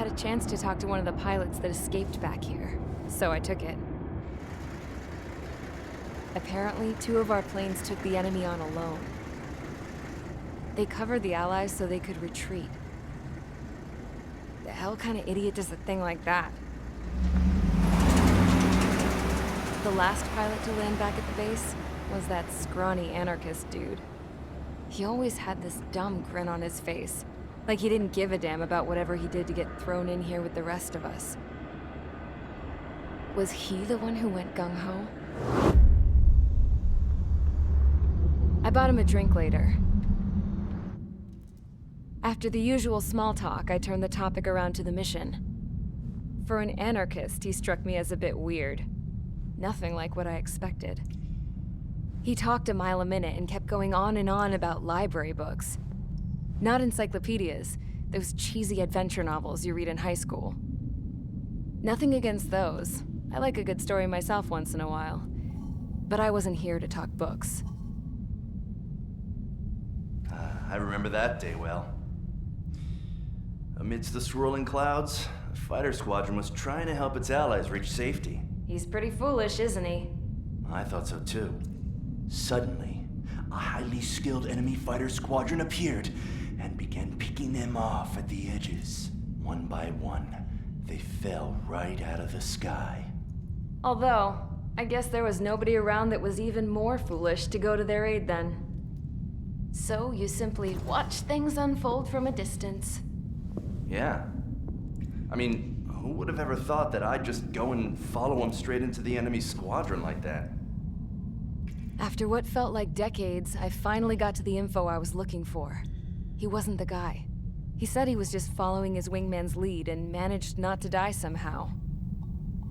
had a chance to talk to one of the pilots that escaped back here, so I took it. Apparently, 2 of our planes took the enemy on alone. They covered the Allies so they could retreat. The hell kind of idiot does a thing like that? The last pilot to land back at the base was that scrawny anarchist dude. He always had this dumb grin on his face, like he didn't give a damn about whatever he did to get thrown in here with the rest of us. Was he the one who went gung-ho? I bought him a drink later. After the usual small talk, I turned the topic around to the mission. For an anarchist, he struck me as a bit weird. Nothing like what I expected. He talked a mile a minute and kept going on and on about library books. Not encyclopedias, those cheesy adventure novels you read in high school. Nothing against those. I like a good story myself once in a while. But I wasn't here to talk books. I remember that day well. Amidst the swirling clouds, the fighter squadron was trying to help its allies reach safety. He's pretty foolish, isn't he? I thought so too. Suddenly, a highly skilled enemy fighter squadron appeared and began picking them off at the edges. One by one, they fell right out of the sky. Although, I guess there was nobody around that was even more foolish to go to their aid then. So you simply watch things unfold from a distance. Yeah. I mean, who would have ever thought that I'd just go and follow him straight into the enemy squadron like that? After what felt like decades, I finally got to the info I was looking for. He wasn't the guy. He said he was just following his wingman's lead and managed not to die somehow.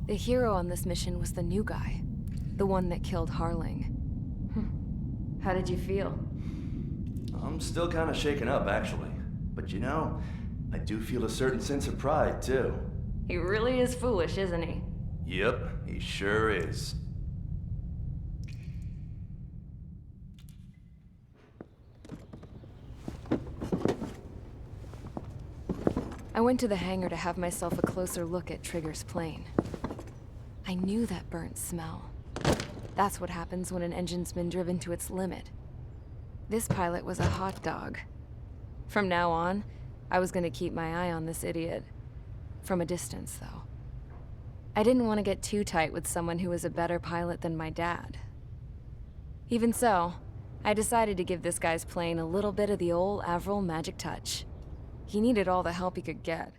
The hero on this mission was the new guy. The one that killed Harling. How did you feel? I'm still kind of shaken up, actually. But you know, I do feel a certain sense of pride, too. He really is foolish, isn't he? Yep, he sure is. I went to the hangar to have myself a closer look at Trigger's plane. I knew that burnt smell. That's what happens when an engine's been driven to its limit. This pilot was a hot dog. From now on, I was gonna keep my eye on this idiot. From a distance, though. I didn't want to get too tight with someone who was a better pilot than my dad. Even so, I decided to give this guy's plane a little bit of the old Avril magic touch. He needed all the help he could get.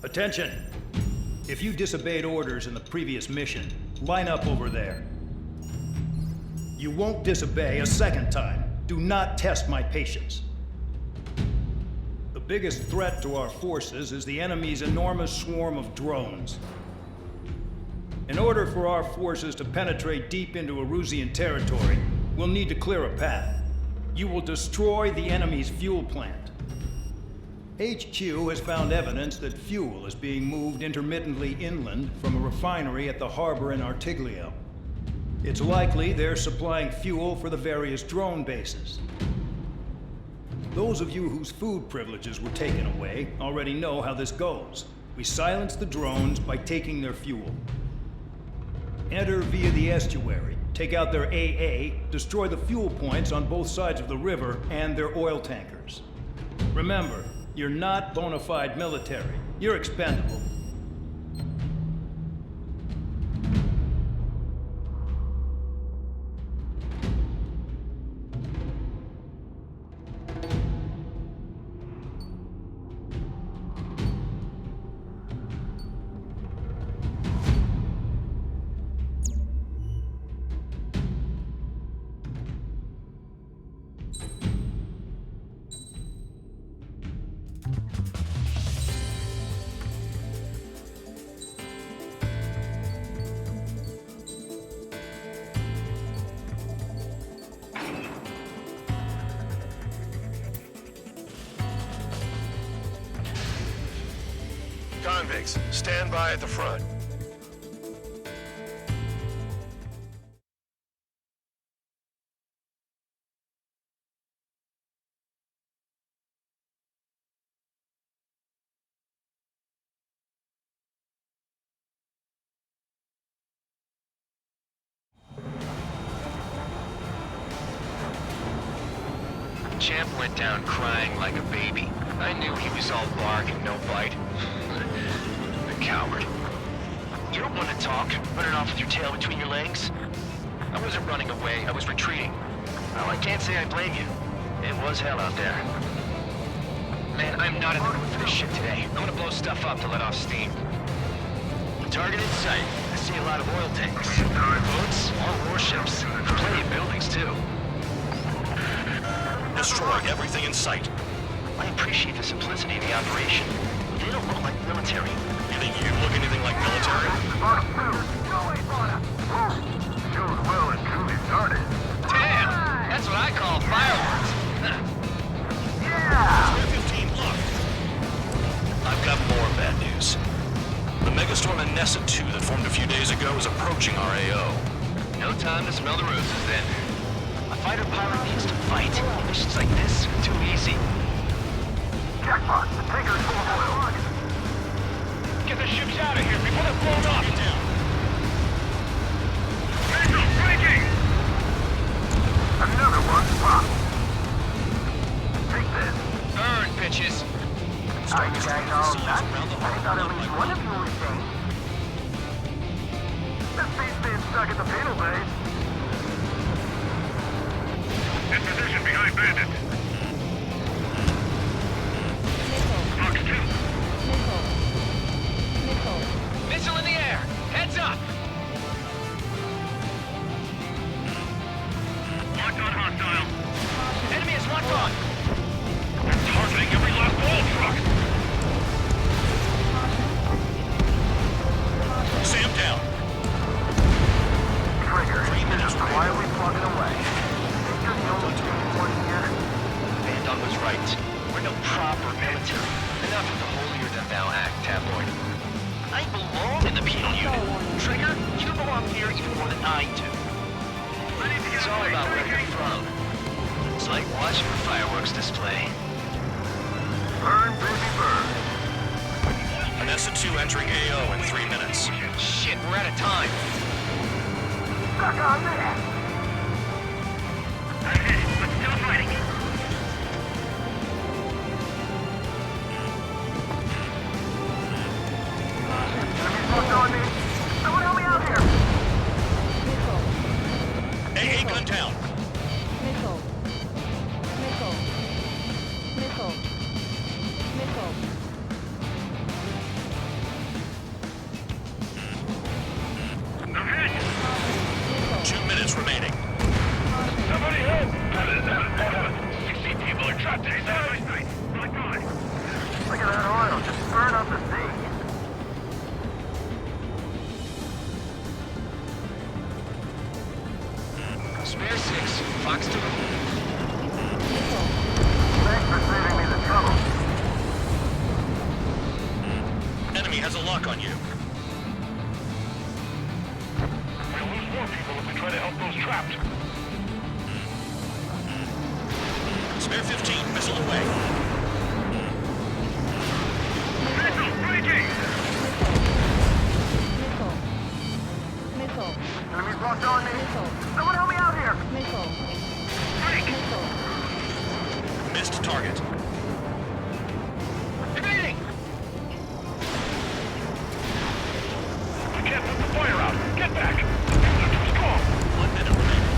Attention! If you disobeyed orders in the previous mission, line up over there. You won't disobey a second time. Do not test my patience. The biggest threat to our forces is the enemy's enormous swarm of drones. In order for our forces to penetrate deep into Erusian territory, we'll need to clear a path. You will destroy the enemy's fuel plant. HQ has found evidence that fuel is being moved intermittently inland from a refinery at the harbor in Artiglio. It's likely they're supplying fuel for the various drone bases. Those of you whose food privileges were taken away already know how this goes. We silence the drones by taking their fuel. Enter via the estuary, take out their AA, destroy the fuel points on both sides of the river and their oil tankers. Remember, you're not bona fide military. You're expendable. convicts. Stand by at the front. Champ went down crying like a baby. I knew he was all bark and no bite. The coward. You don't want to talk, running off with your tail between your legs? I wasn't running away, I was retreating. Well, I can't say I blame you. It was hell out there. Man, I'm not in the mood for this shit today. I'm gonna blow stuff up to let off steam. Target in sight. I see a lot of oil tanks. Boats, all warships. Plenty of buildings, too. Destroy everything in sight. I appreciate the simplicity of the operation. They don't look like military. You think you look anything like military? Damn! That's what I call fireworks. Square 15, look! I've got more bad news. The megastorm in Nessa 2 that formed a few days ago is approaching our AO. No time to smell the roses then. A fighter pilot needs to fight. Missions like this are too easy. Jackpot! The tanker's full of oil! Get the ships out of here before they're blown up! Missiles breaking! Another one popped. Take this. Burn, bitches! Are you guys all nuts? I thought at least one of you was safe. This beast's being stuck at the penal base. In position behind Bandit. Fox 2. Missile in the air! Heads up! Locked on hostile. Enemy is locked on! Targeting every last wall truck. Sam down. Trigger. 3 minutes Quietly plugging away. You're the only one here. Bandon was right. We're no proper military. Enough of the holier-than-thou act, tabloid. I belong in the penal unit. Trigger, you belong here even more than I do. It's all about where you're from. It's like watching a fireworks display. Burn, baby, burn. Nessa 2 entering AO in 3 minutes. Shit, we're out of time. Suck on that! Okay, but still fighting. Enemies locked on me. Someone help me out here! AA gun down. I'm hit! 2 minutes remaining. Somebody help! 16 people are trapped inside! My God! Look at that oil just burn up the sea! Spare 6, Fox 2. Thanks for saving me the trouble. Enemy has a lock on you. We'll lose more people if we try to help those trapped. Spare 15, missile away. Missile breaking! Enemies locked on me! Someone help me out here! Break! Missed target. Evading! I can't put the fire out! Get back! They're too strong! 1 minute remaining.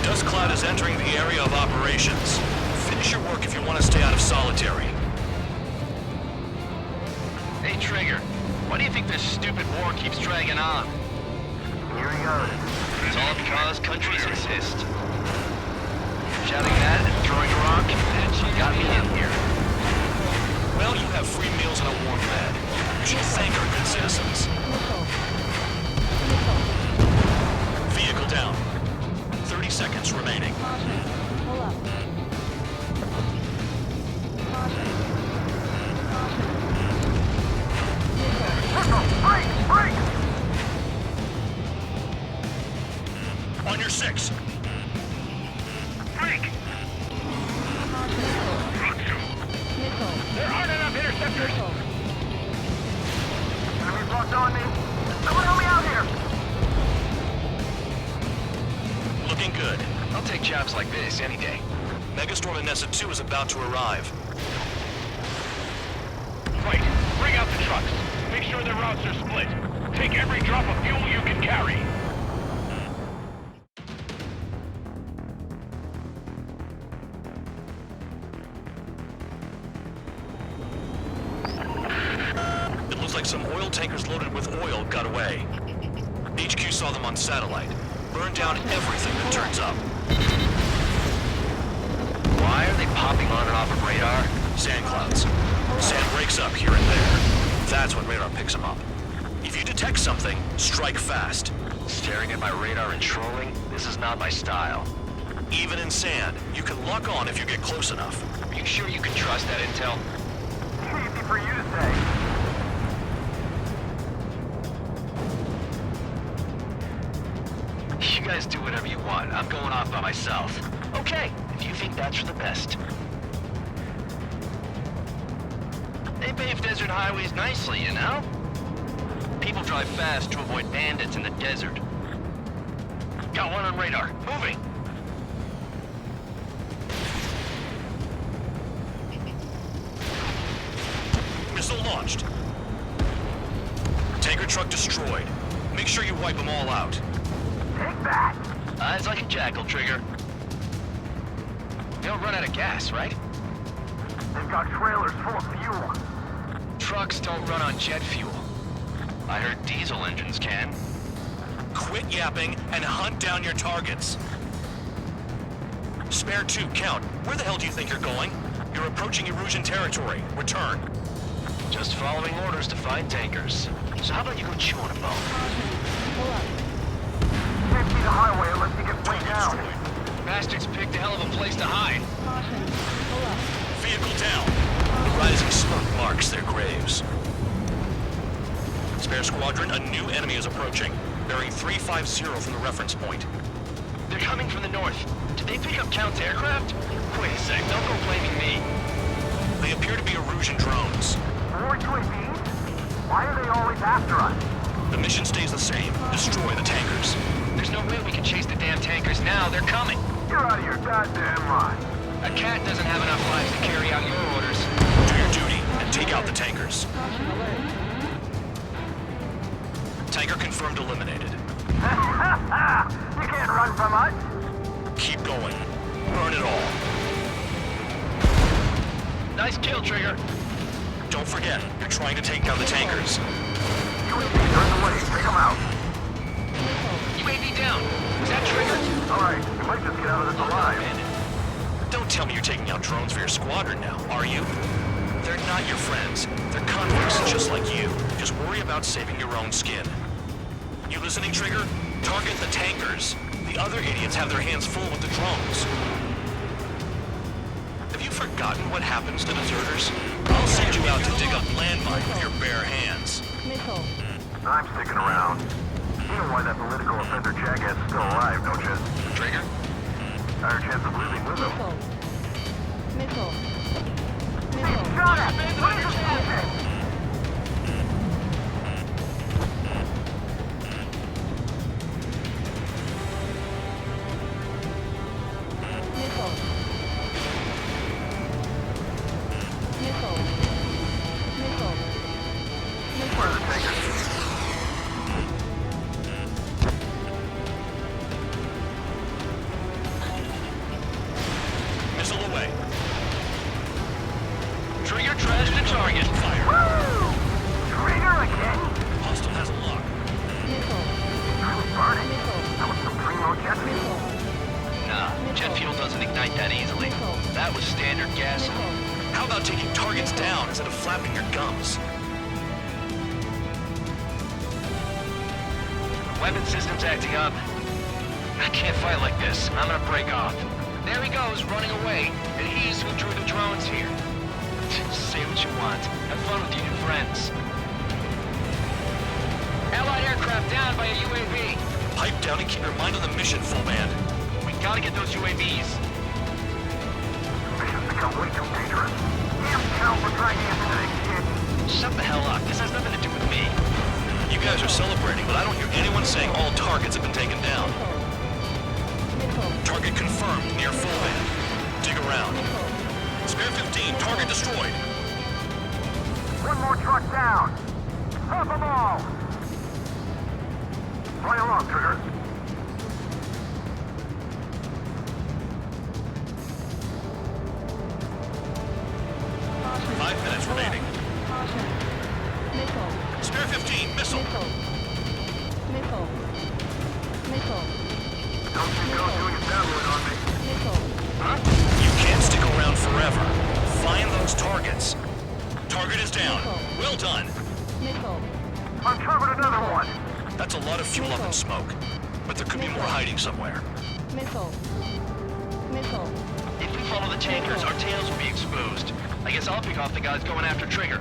Dust Cloud is entering the area of operations. Finish your work if you want to stay out of solitary. Hey, Trigger. Why do you think this stupid war keeps dragging on? Here he goes. It's all because countries exist. Shouting that and throwing a rock, that's what got me in here. Well, you have free meals and a warm bed. You should thank our good citizens. Vehicle down. 30 seconds remaining. On your 6. Freak! There aren't enough interceptors! Enemies locked on me! Someone help me out here! Looking good. I'll take jobs like this any day. Megastorm in Nessa 2 is about to arrive. Right, bring out the trucks. Make sure their routes are split. Take every drop of fuel you can carry. It looks like some oil tankers loaded with oil got away. HQ saw them on satellite. Burned down everything that turns up. Why are they popping on and off of radar? Sand clouds. Sand breaks up here and there. That's when radar picks them up. If you detect something, strike fast. Staring at my radar and trolling? This is not my style. Even in sand, you can lock on if you get close enough. Are you sure you can trust that intel? Easy for you to say. You guys do whatever you want. I'm going off by myself. Okay, if you think that's for the best. They pave desert highways nicely, you know? People drive fast to avoid bandits in the desert. Got one on radar. Moving! Missile launched. Tanker truck destroyed. Make sure you wipe them all out. Take that! Eyes like a jackal, Trigger. They don't run out of gas, right? They've got trailers full of fuel. Trucks don't run on jet fuel. I heard diesel engines can. Quit yapping and hunt down your targets. Spare 2, count. Where the hell do you think you're going? You're approaching Erusian territory. Return. Just following orders to find tankers. So how about you go chew on a bone? Can't see the highway unless you get way down. Bastards picked a hell of a place to hide. Vehicle down. The rising smoke marks their graves. Spare squadron, a new enemy is approaching. Bearing 350 from the reference point. They're coming from the north. Did they pick up Count's aircraft? Wait a sec, don't go blaming me. They appear to be Erusian drones. More UAVs? Why are they always after us? The mission stays the same. Destroy the tankers. There's no way we can chase the damn tankers now. They're coming. You're out of your goddamn mind. A cat doesn't have enough lives to carry out your orders. Do your duty and take out the tankers. Tanker confirmed eliminated. You can't run from us. Keep going. Burn it all. Nice kill, Trigger. Don't forget, you're trying to take down the tankers. UAVs are in the way. Take them out. UAV down. Was that Trigger? All right, we might just get out of this alive. Don't tell me you're taking out drones for your squadron now, are you? They're not your friends. They're convicts just like you. Just worry about saving your own skin. You listening, Trigger? Target the tankers. The other idiots have their hands full with the drones. Have you forgotten what happens to deserters? I'll send you out to dig up landmine with your bare hands. I'm sticking around. You know why that political offender jackass is still alive, don't you? Trigger? Higher chance of losing with him. Missile. Got it! What is this bullshit? Where are the tankers? Missile away. Trigger trashed the target. Fire. Woo! Trigger again? Hostile has a lock. Really burning. That was some primo jet fuel. Nah, jet fuel doesn't ignite that easily. That was standard gasoline. How about taking targets down instead of flapping your gums? Weapon system's acting up. I can't fight like this. I'm gonna break off. There he goes, running away. And he's who drew the drones here. Say what you want. Have fun with your new friends. Allied aircraft down by a UAV. Pipe down and keep your mind on the mission, full band. We gotta get those UAVs. Mission's become way too dangerous. Damn count, we're trying to answer today, kid. Shut the hell up. This has nothing to do with me. You guys are celebrating, but I don't hear anyone saying all targets have been taken down. Target confirmed near full band. Dig around. Spare 15, target destroyed. One more truck down. Stop them all. Play along, Trigger. Caution. 5 minutes remaining. Caution. Missile. Spare 15, missile. Missile. Missile. Missile. Don't you go doing a download on me. Missile. You can't stick around forever. Find those targets. Target is down. Well done. Missile. Uncovered another one. That's a lot of fuel up in smoke. But there could be more hiding somewhere. Missile. Missile. If we follow the tankers, our tails will be exposed. I guess I'll pick off the guys going after Trigger.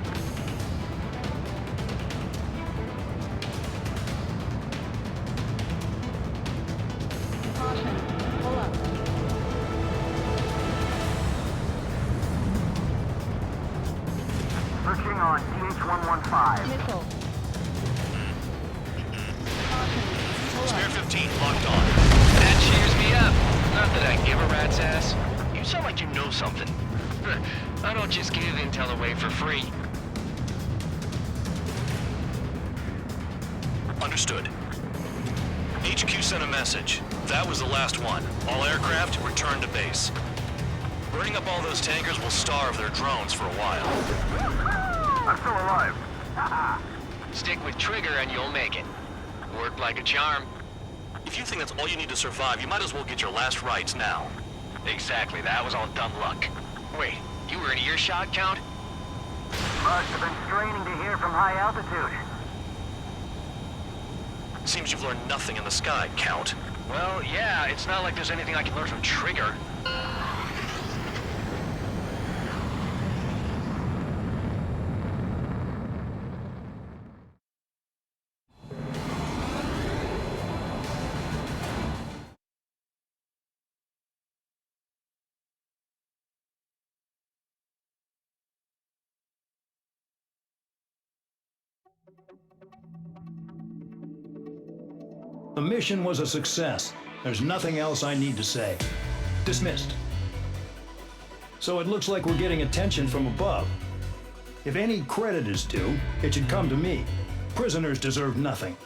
Caution. Pull up. Searching on DH-115. Missile. Caution. Pull Spare up. 15, locked on. That cheers me up. Not that I give a rat's ass. You sound like you know something. I don't just give intel away for free. Understood. HQ sent a message. That was the last one. All aircraft, return to base. Burning up all those tankers will starve their drones for a while. I'm still alive. Stick with Trigger and you'll make it. Worked like a charm. If you think that's all you need to survive, you might as well get your last rites now. Exactly, that was all dumb luck. Wait, you were in earshot, Count? Must have been straining to hear from high altitude. Seems you've learned nothing in the sky, Count. Well, yeah, it's not like there's anything I can learn from Trigger. The mission was a success. There's nothing else I need to say. Dismissed. So it looks like we're getting attention from above. If any credit is due, it should come to me. Prisoners deserve nothing.